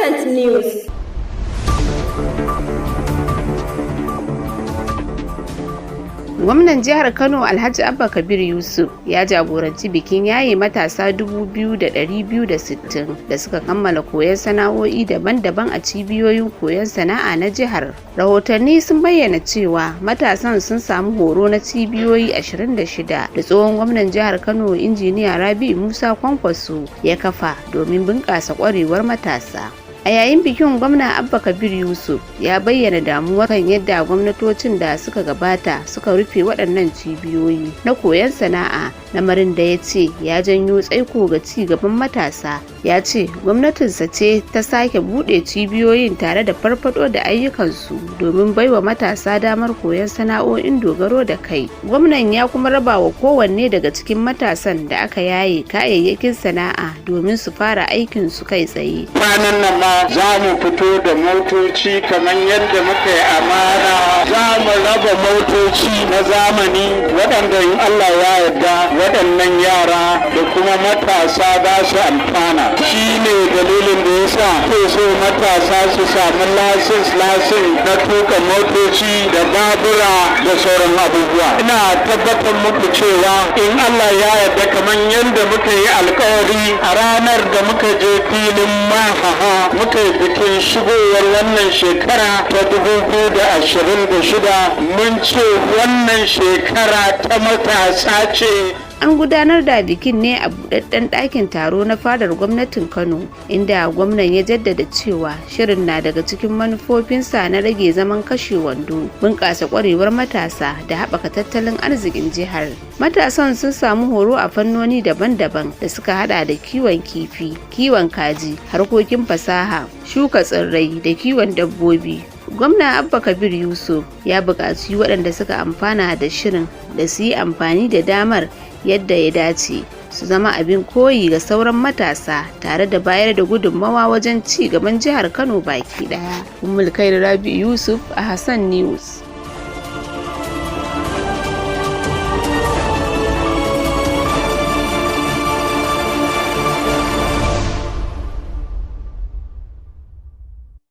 Innocent News. Gwamnan jihar Kano Alhaji Abba Kabir Yusuf ya jagoranci bikin yaye matasa 2,260 da suka kammala koyon sana'o'i daban-daban a cibiyoyin koyon sana'a na jihar. Rahotanni sun bayyana cewa matasan sun samu horo na cibiyoyi 26 da tsohon gwamnan jihar Kano Injiniya Rabi'u Musa Kwankwaso ya kafa domin bunƙasa ƙwarewar matasa. A yayin bikin, gwamna Abba Kabir Yusuf ya bayyana damuwa kan yadda gwamnatocin da suka gabata suka rufe waɗannan cibiyoyi na koyon sana'a, lamarin da ya ce ya janyo tsaiko ga ci gaban matasa. Ya ce gwamnatinsa ce ta sake buɗe cibiyoyin tare da farfado da ayyukansu domin baiwa matasa damar koyon sana'o'in dogaro da kai. Gwamnan ya kuma raba wa kowanne daga cikin matasan da aka yaye kayayyakin sana'a domin su fara aikin su kai tsaye. Kwanan nan ma za mu fito da motoci kamar yadda muka yi amana, za mu raba motoci na zamani waɗanda in Allah ya yarda waɗannan yara da kuma matasa za su amfana. Shi ne dalilin da ya sa ke so matasa su samu lasin na tuka motoci da babura da sauran abubuwa. Ina tabbatar muku cewa in Allah ya yarda kamar yadda muka yi alkawari a ranar da muka je filin mahaha muka yi bikin shigowar wannan shekara ta 2026, mun ce wannan shekara ta matasa ce. An gudanar da bikin ne a buɗaɗɗen ɗakin taro na fadar gwamnatin Kano, inda gwamnan ya jaddada cewa shirin na daga cikin manufofinsa na rage zaman kashe wando, bunƙasa ƙwarewar matasa da haɓaka tattalin arzikin jihar. Matasan sun samu horo a fannoni daban-daban da suka hada da kiwon kifi, kiwon kaji, harkokin fasaha, shuka tsirrai da kiwon dabbobi. Gwamna Abba Kabir Yusuf ya buƙaci waɗanda suka amfana da shirin da su yi amfani da damar yadda ya dace, su zama abin koyi ga sauran matasa tare da bayar da gudunmawa wajen ci gaban jihar Kano baki ɗaya. Ummul Khair Rabi'u Yusuf a Hassan News.